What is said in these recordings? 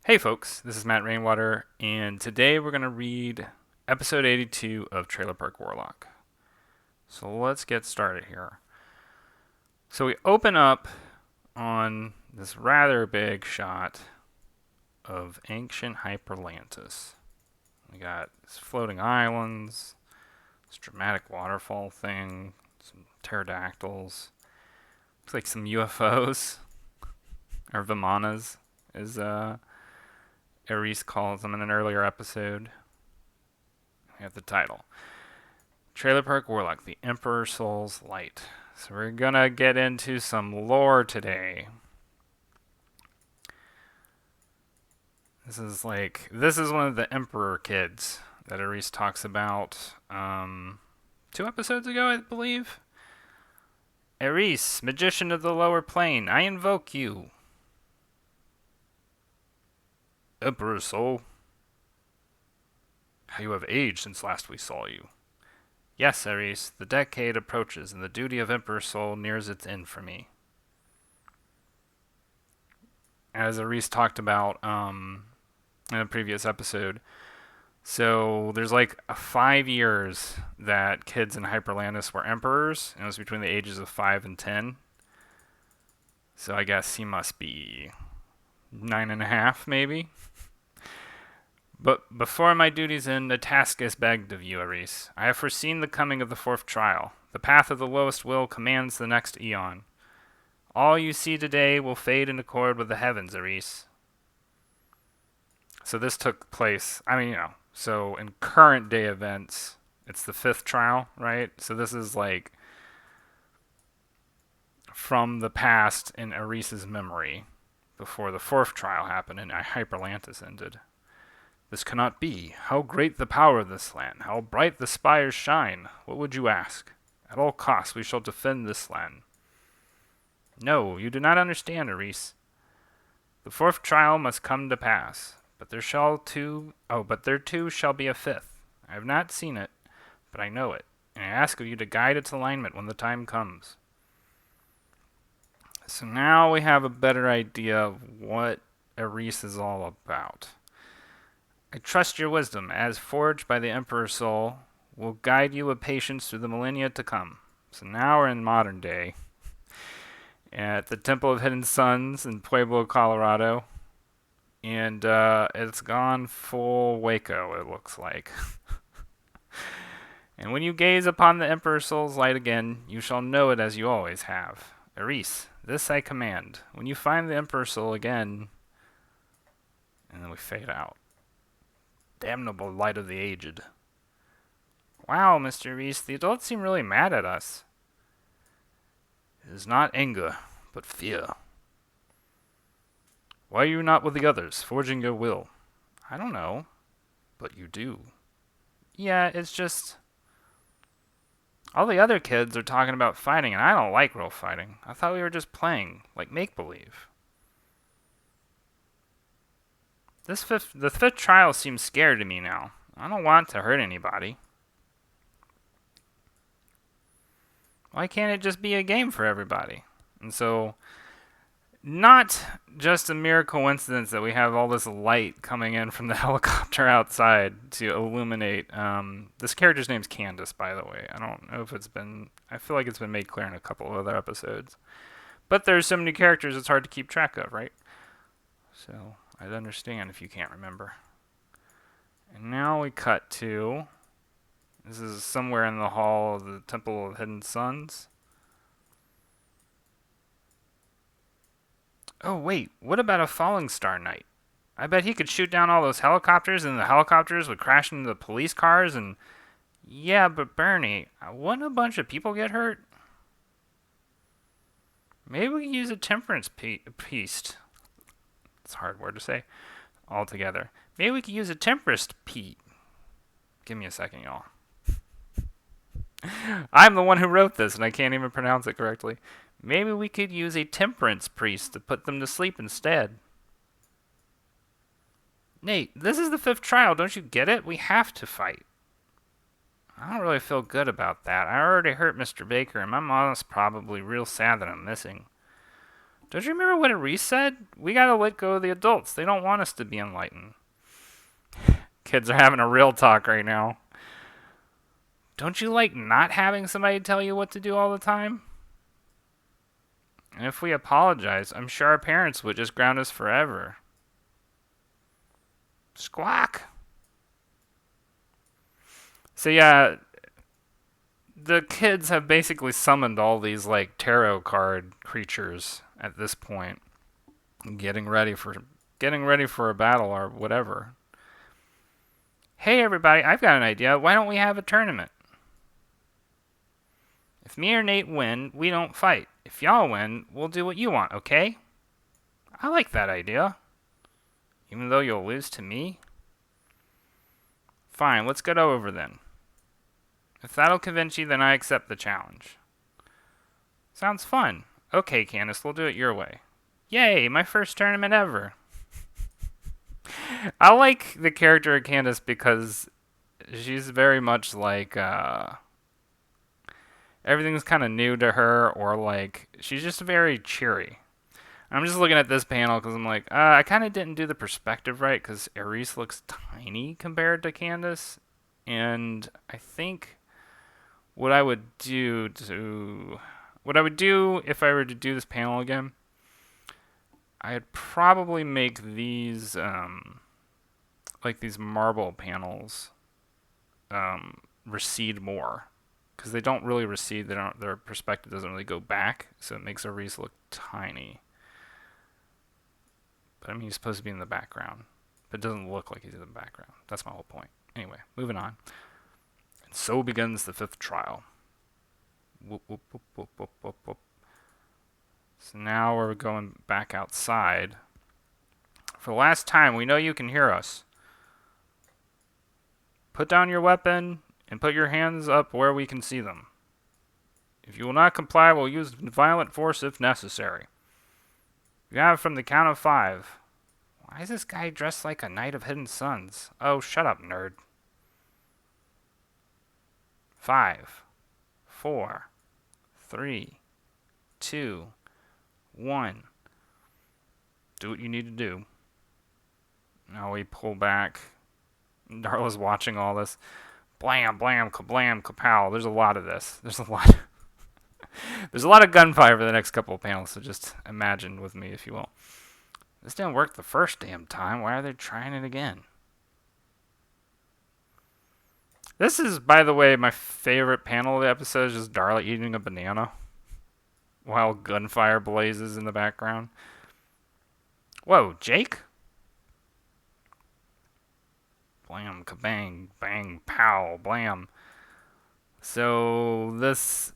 Hey folks, this is Matt Rainwater, and today we're going to read episode 82 of Trailer Park Warlock. So let's get started here. So we open up on this rather big shot of ancient Hyperlantis. We got these floating islands, this dramatic waterfall thing, some pterodactyls, looks like some UFOs, or Vimanas, as Erees calls them in an earlier episode. We have the title Trailer Park Warlock, the Emperor Soul's Light. So we're gonna get into some lore today. This is one of the Emperor kids that Erees talks about 2 episodes ago, I believe. Erees, magician of the lower plane, I invoke you. Emperor Soul, how you have aged since last we saw you. Yes, Erees, the decade approaches, and the duty of Emperor Soul nears its end for me. As Erees talked about in a previous episode, so there's like 5 years that kids in Hyperlantis were emperors, and it was between the ages of 5 and 10. So I guess he must be 9.5, maybe. But before my duties end, a task is begged of you, Erees. I have foreseen the coming of the fourth trial. The path of the lowest will commands the next eon. All you see today will fade in accord with the heavens, Erees. So this took place, so in current day events, it's the fifth trial, right? So this is like from the past in Erees' memory before the fourth trial happened and Hyperlantis ended. This cannot be. How great the power of this land. How bright the spires shine. What would you ask? At all costs we shall defend this land. No, you do not understand, Erees. The fourth trial must come to pass, but there too shall be a fifth. I have not seen it, but I know it, and I ask of you to guide its alignment when the time comes. So now we have a better idea of what Erees is all about. I trust your wisdom, as forged by the Emperor Soul, will guide you with patience through the millennia to come. So now we're in modern day, at the Temple of Hidden Suns in Pueblo, Colorado, and it's gone full Waco, it looks like. And when you gaze upon the Emperor Soul's light again, you shall know it as you always have. Erees, this I command. When you find the Emperor Soul again, and then we fade out. Damnable light of the aged. Wow, Mr. Erees, the adults seem really mad at us. It is not anger, but fear. Why are you not with the others, forging your will? I don't know, but you do. Yeah, it's just... all the other kids are talking about fighting, and I don't like real fighting. I thought we were just playing, like make-believe. The fifth trial seems scary to me now. I don't want to hurt anybody. Why can't it just be a game for everybody? And so, not just a mere coincidence that we have all this light coming in from the helicopter outside to illuminate. This character's name's Candace, by the way. I don't know if I feel like it's been made clear in a couple of other episodes. But there's so many characters it's hard to keep track of, right? So, I'd understand if you can't remember. And now we cut to... this is somewhere in the hall of the Temple of Hidden Suns. Oh, wait. What about a falling star knight? I bet he could shoot down all those helicopters, and the helicopters would crash into the police cars, and... yeah, but Bernie, wouldn't a bunch of people get hurt? Maybe we could use a temperance priest. It's a hard word to say altogether. Maybe we could use a temperance Pete. Give me a second, y'all. I'm the one who wrote this, and I can't even pronounce it correctly. Maybe we could use a temperance priest to put them to sleep instead. Nate, this is the fifth trial. Don't you get it? We have to fight. I don't really feel good about that. I already hurt Mr. Baker, and my mom's probably real sad that I'm missing. Don't you remember what Erees said? We gotta let go of the adults. They don't want us to be enlightened. Kids are having a real talk right now. Don't you like not having somebody tell you what to do all the time? And if we apologize, I'm sure our parents would just ground us forever. Squawk! So yeah, the kids have basically summoned all these like tarot card creatures at this point, getting ready for a battle or whatever. Hey everybody, I've got an idea. Why don't we have a tournament? If me or Nate win, we don't fight. If y'all win, we'll do what you want, okay? I like that idea. Even though you'll lose to me? Fine, let's get over then. If that'll convince you, then I accept the challenge. Sounds fun. Okay, Candace, we'll do it your way. Yay, my first tournament ever. I like the character of Candace because she's very much like, everything's kind of new to her, or like, she's just very cheery. I'm just looking at this panel because I'm like, I kind of didn't do the perspective right because Erees looks tiny compared to Candace. And I think what I would do if I were to do this panel again, I'd probably make these like these marble panels recede more, because they don't really recede. Their perspective doesn't really go back, so it makes Erees look tiny. But I mean, he's supposed to be in the background, but it doesn't look like he's in the background. That's my whole point. Anyway, moving on. And so begins the fifth trial. Whoop, whoop, whoop, whoop, whoop, whoop, whoop. So now we're going back outside. For the last time, we know you can hear us. Put down your weapon and put your hands up where we can see them. If you will not comply, we'll use violent force if necessary. You have from the count of 5. Why is this guy dressed like a Knight of Hidden Suns? Oh, shut up, nerd. 5, 4, 3, 2, 1. Do what you need to do. Now we pull back. Darla's watching all this. Blam, blam, kablam, kapow. There's a lot of this. There's a lot of gunfire for the next couple of panels, so just imagine with me, if you will. This didn't work the first damn time. Why are they trying it again? This is, by the way, my favorite panel of the episode, is just Darla eating a banana while gunfire blazes in the background. Whoa, Jake? Blam, kabang, bang, pow, blam. So this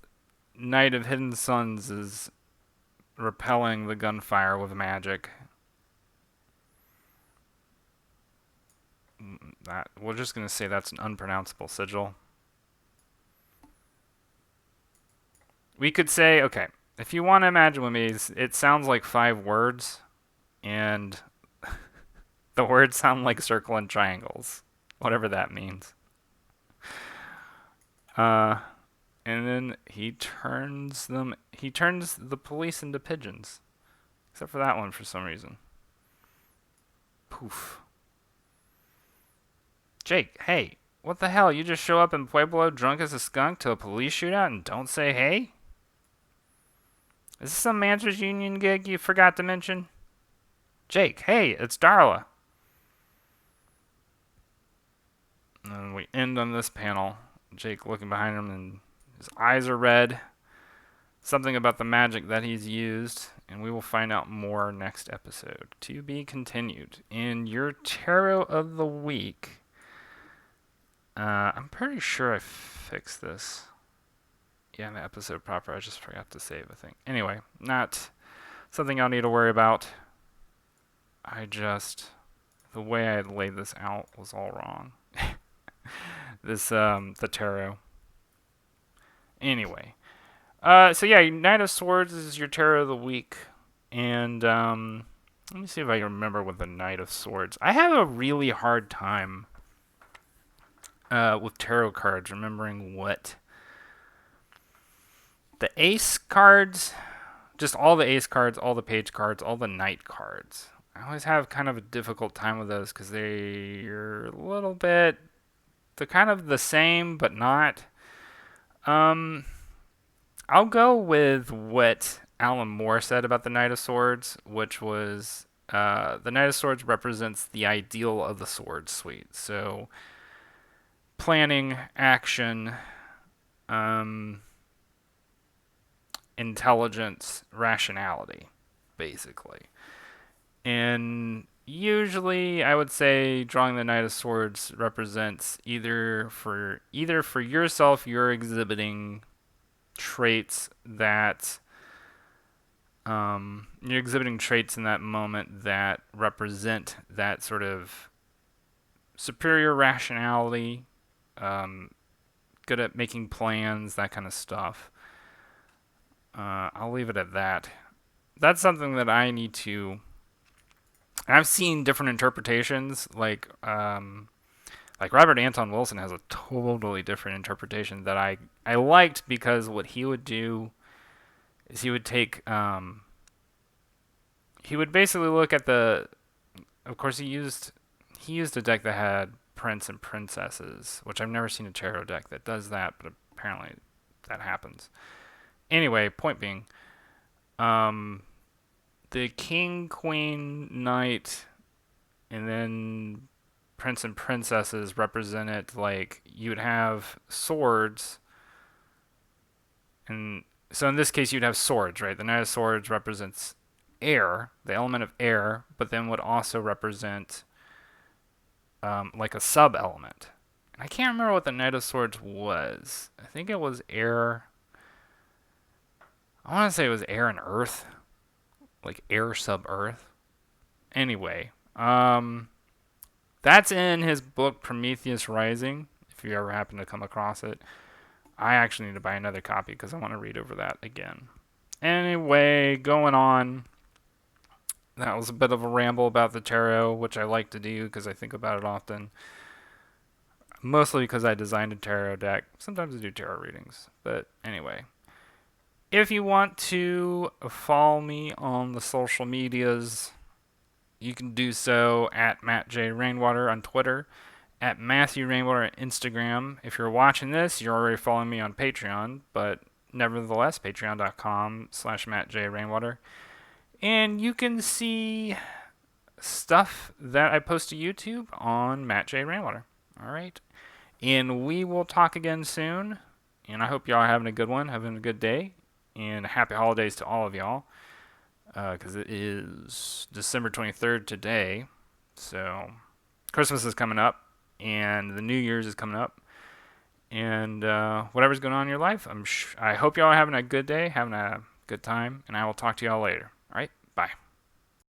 Knight of Hidden Suns is repelling the gunfire with magic. We're just going to say that's an unpronounceable sigil. We could say, okay, if you want to imagine with me, it sounds like 5 words, and the words sound like circle and triangles, whatever that means. And then he turns the police into pigeons. Except for that one for some reason. Poof. Jake, hey, what the hell? You just show up in Pueblo drunk as a skunk to a police shootout and don't say hey? Is this some Mantras Union gig you forgot to mention? Jake, hey, it's Darla. And we end on this panel. Jake looking behind him, and his eyes are red. Something about the magic that he's used, and we will find out more next episode. To be continued. In your tarot of the week, I'm pretty sure I fixed this. Yeah, in the episode proper, I just forgot to save, I think. Anyway, not something I'll need to worry about. The way I had laid this out was all wrong. The tarot. Anyway. So yeah, Knight of Swords is your tarot of the week. And, let me see if I can remember what the Knight of Swords. I have a really hard time, with tarot cards, remembering what the ace cards just all the ace cards, all the page cards, all the knight cards. I always have kind of a difficult time with those because they're a little bit, they're kind of the same but not. Um, I'll go with what Alan Moore said about the Knight of Swords, which was the Knight of Swords represents the ideal of the sword suite. So planning, action, um, intelligence, rationality, basically. And usually, I would say drawing the Knight of Swords represents either for yourself, you're exhibiting traits that you're exhibiting traits in that moment that represent that sort of superior rationality, um, good at making plans, that kind of stuff. I'll leave it at that. That's something that I need to. I've seen different interpretations, like Robert Anton Wilson has a totally different interpretation that I liked because what he would do is he would take he would basically look at the. Of course, he used a deck that had prince and princesses, which I've never seen a tarot deck that does that, but apparently that happens. Anyway, point being, um, the king, queen, knight, and then prince and princesses represented like you'd have swords, and so in this case you'd have swords, right? The knight of swords represents air, the element of air, but then would also represent like a sub element. And I can't remember what the knight of swords was. I think it was air. I want to say it was air and earth, like air sub earth. Anyway, that's in his book Prometheus Rising. If you ever happen to come across it, I actually need to buy another copy because I want to read over that again. Anyway, going on. That was a bit of a ramble about the tarot, which I like to do because I think about it often. Mostly because I designed a tarot deck. Sometimes I do tarot readings. But anyway, if you want to follow me on the social medias, you can do so at Matt J. Rainwater on Twitter, at Matthew Rainwater on Instagram. If you're watching this, you're already following me on Patreon, but nevertheless, patreon.com/Matt J. Rainwater. And you can see stuff that I post to YouTube on Matt J. Rainwater. All right. And we will talk again soon. And I hope y'all are having a good one, having a good day. And happy holidays to all of y'all. Because it is December 23rd today. So Christmas is coming up. And the New Year's is coming up. And whatever's going on in your life, I hope y'all are having a good day, having a good time. And I will talk to y'all later. All right. Bye.